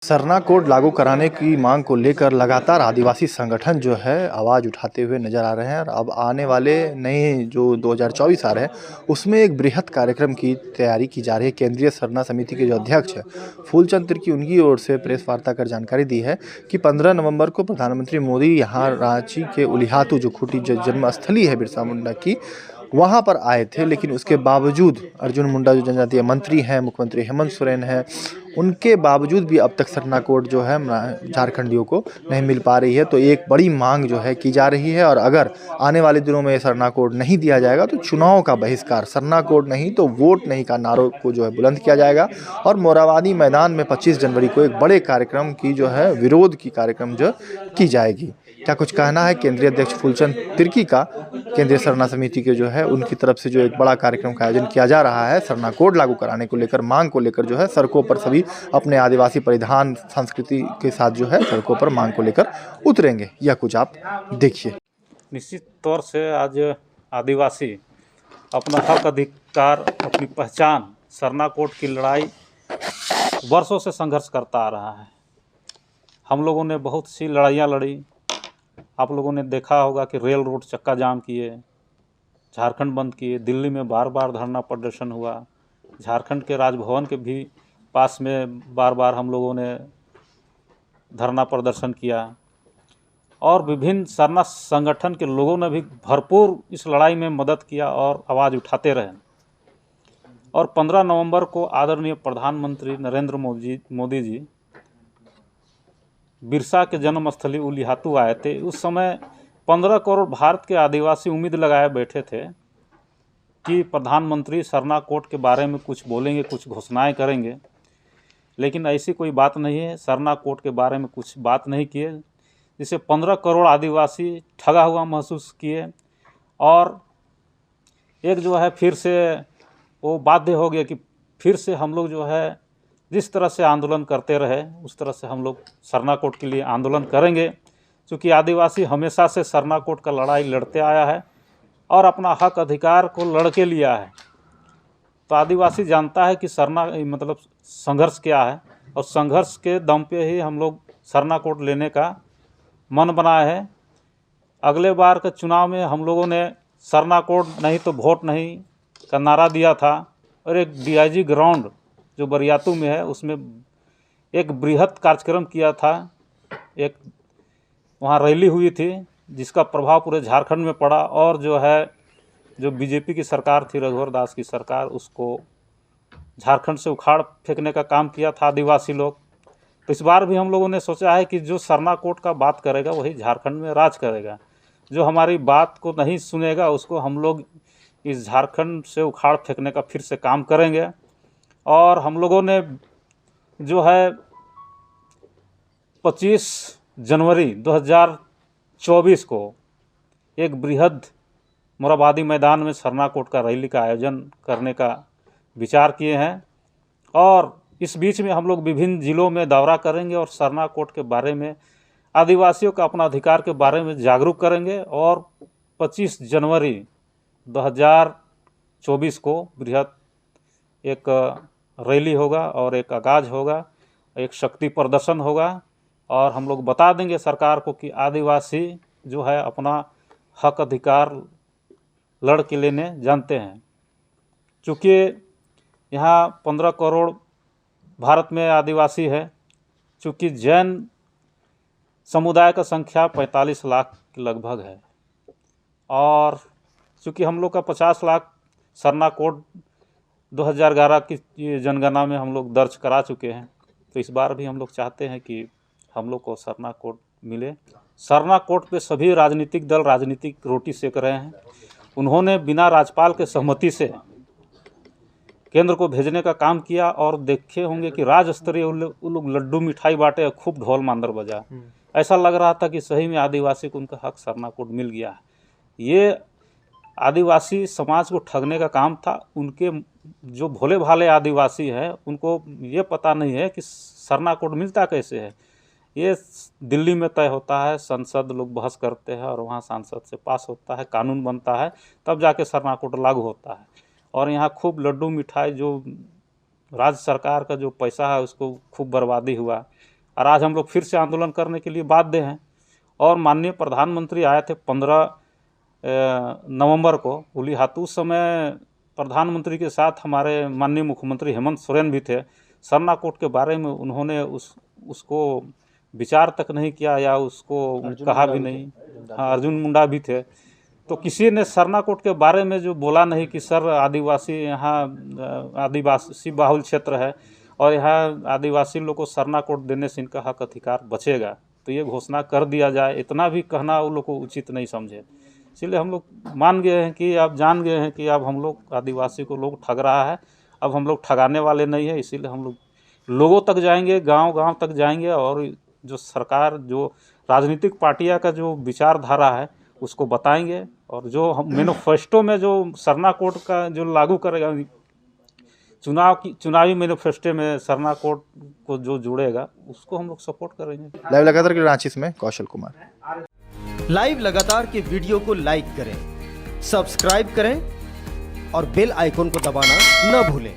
Sarna code लागू कराने की मांग को लेकर लगातार आदिवासी संगठन जो है आवाज़ उठाते हुए नजर आ रहे हैं और अब आने वाले नए जो 2024 आ रहे हैं उसमें एक बृहत कार्यक्रम की तैयारी की जा रही है। केंद्रीय सरना समिति के जो अध्यक्ष है फूलचंद तिर्की, उनकी ओर से प्रेस वार्ता कर जानकारी दी है कि 15 नवंबर को प्रधानमंत्री मोदी यहाँ रांची के उलिहातू जो खूंटी जन्मस्थली है बिरसा मुंडा की, वहाँ पर आए थे। लेकिन उसके बावजूद अर्जुन मुंडा जो जनजातीय मंत्री हैं, मुख्यमंत्री हेमंत सोरेन हैं, उनके बावजूद भी अब तक सरना कोड जो है झारखंडियों को नहीं मिल पा रही है। तो एक बड़ी मांग जो है की जा रही है और अगर आने वाले दिनों में सरना कोड नहीं दिया जाएगा तो चुनाव का बहिष्कार, सरना कोड नहीं तो वोट नहीं का नारों को जो है बुलंद किया जाएगा और मोरहाबादी मैदान में 25 जनवरी को एक बड़े कार्यक्रम की जो है विरोध की कार्यक्रम जो की जाएगी। क्या कुछ कहना है केंद्रीय अध्यक्ष फूलचंद तिर्की का? केंद्रीय सरना समिति के जो है उनकी तरफ से जो एक बड़ा कार्यक्रम का आयोजन किया जा रहा है सरना कोड लागू कराने को लेकर, मांग को लेकर जो है सड़कों पर सभी अपने आदिवासी परिधान संस्कृति के साथ जो है सड़कों पर मांग को लेकर उतरेंगे। यह कुछ आप देखिए। निश्चित तौर से आज आदिवासी अपना हक अधिकार, अपनी पहचान, सरना कोड की लड़ाई वर्षों से संघर्ष करता आ रहा है। हम लोगों ने बहुत सी लड़ाइयाँ लड़ी। आप लोगों ने देखा होगा कि रेल रोड चक्का जाम किए, झारखंड बंद किए, दिल्ली में बार बार धरना प्रदर्शन हुआ, झारखंड के राजभवन के भी पास में बार बार हम लोगों ने धरना प्रदर्शन किया और विभिन्न सरना संगठन के लोगों ने भी भरपूर इस लड़ाई में मदद किया और आवाज़ उठाते रहे। और 15 नवंबर को आदरणीय प्रधानमंत्री नरेंद्र मोदी जी बिरसा के जन्मस्थली उलिहातू आए थे। उस समय 15 करोड़ भारत के आदिवासी उम्मीद लगाए बैठे थे कि प्रधानमंत्री सरना कोड के बारे में कुछ बोलेंगे, कुछ घोषणाएं करेंगे, लेकिन ऐसी कोई बात नहीं है। सरना कोड के बारे में कुछ बात नहीं किए, जिससे 15 करोड़ आदिवासी ठगा हुआ महसूस किए और एक जो है फिर से वो बाध्य हो गया कि फिर से हम लोग जो है जिस तरह से आंदोलन करते रहे उस तरह से हम लोग सरना कोड के लिए आंदोलन करेंगे। क्योंकि आदिवासी हमेशा से सरना कोड का लड़ाई लड़ते आया है और अपना हक अधिकार को लड़ के लिया है। तो आदिवासी जानता है कि सरना मतलब संघर्ष क्या है और संघर्ष के दम पे ही हम लोग सरना कोड लेने का मन बनाए हैं। अगले बार के चुनाव में हम लोगों ने सरना कोड नहीं तो वोट नहीं का नारा दिया था और एक DIG ग्राउंड जो बरियातू में है उसमें एक बृहत कार्यक्रम किया था। एक वहाँ रैली हुई थी जिसका प्रभाव पूरे झारखंड में पड़ा और जो है जो बीजेपी की सरकार थी, रघुवर दास की सरकार, उसको झारखंड से उखाड़ फेंकने का काम किया था आदिवासी लोग। तो इस बार भी हम लोगों ने सोचा है कि जो सरना कोड का बात करेगा वही झारखंड में राज करेगा। जो हमारी बात को नहीं सुनेगा उसको हम लोग इस झारखंड से उखाड़ फेंकने का फिर से काम करेंगे। और हम लोगों ने जो है 25 जनवरी 2024 को एक बृहद मोरहाबादी मैदान में सरना कोड का रैली का आयोजन करने का विचार किए हैं। और इस बीच में हम लोग विभिन्न जिलों में दौरा करेंगे और सरना कोड के बारे में, आदिवासियों का अपना अधिकार के बारे में जागरूक करेंगे। और 25 जनवरी 2024 को बृहद एक रैली होगा और एक आगाज होगा, एक शक्ति प्रदर्शन होगा और हम लोग बता देंगे सरकार को कि आदिवासी जो है अपना हक अधिकार लड़ के लेने जानते हैं। चूँकि यहाँ 15 करोड़ भारत में आदिवासी है, चूँकि जैन समुदाय का संख्या 45 लाख के लगभग है और चूँकि हम लोग का 50 लाख सरना कोड 2011 की जनगणना में हम लोग दर्ज करा चुके हैं। तो इस बार भी हम लोग चाहते हैं कि हम लोग को सरना कोड मिले। सरना कोड पे सभी राजनीतिक दल राजनीतिक रोटी सेक रहे हैं। उन्होंने बिना राज्यपाल के सहमति से केंद्र को भेजने का काम किया और देखे होंगे कि राज्य स्तरीय उन लोग लड्डू मिठाई बांटे, खूब ढोल मांदर बजा। ऐसा लग रहा था कि सही में आदिवासी को उनका हक सरना कोड मिल गया है। ये आदिवासी समाज को ठगने का काम था। उनके जो भोले भाले आदिवासी हैं उनको ये पता नहीं है कि सरना कोड मिलता कैसे है। ये दिल्ली में तय होता है, संसद लोग बहस करते हैं और वहाँ सांसद से पास होता है, कानून बनता है, तब जाके सरना कोड लागू होता है। और यहाँ खूब लड्डू मिठाई, जो राज्य सरकार का जो पैसा है उसको खूब बर्बादी हुआ। और आज हम लोग फिर से आंदोलन करने के लिए बाध्य हैं। और माननीय प्रधानमंत्री आए थे 15 नवंबर को उलीहातू। उस समय प्रधानमंत्री के साथ हमारे माननीय मुख्यमंत्री हेमंत सोरेन भी थे। सरना कोट के बारे में उन्होंने उसको विचार तक नहीं किया या उसको कहा भी नहीं। हाँ, अर्जुन मुंडा भी थे। तो किसी ने सरना कोट के बारे में जो बोला नहीं कि सर आदिवासी यहाँ आदिवासी बाहुल क्षेत्र है और यहाँ आदिवासी लोग को सरना कोट देने से इनका हक अधिकार बचेगा, तो ये घोषणा कर दिया जाए, इतना भी कहना वो लोग को उचित नहीं समझे। इसलिए हम लोग मान गए हैं कि अब जान गए हैं कि अब हम लोग आदिवासी को लोग ठग रहा है, अब हम लोग ठगाने वाले नहीं है। इसीलिए हम लोग लोगों तक जाएंगे, गांव-गांव तक जाएंगे और जो सरकार, जो राजनीतिक पार्टियां का जो विचारधारा है उसको बताएंगे। और जो हम मैनिफेस्टो में जो सरना कोट का जो लागू करेगा, चुनावी मैनिफेस्टो में सरना कोट को जो जुड़ेगा उसको हम लोग सपोर्ट करेंगे। लाइव लगातार के रांची में कौशल कुमार। लाइव लगातार के वीडियो को लाइक करें, सब्सक्राइब करें और बेल आइकन को दबाना न भूलें।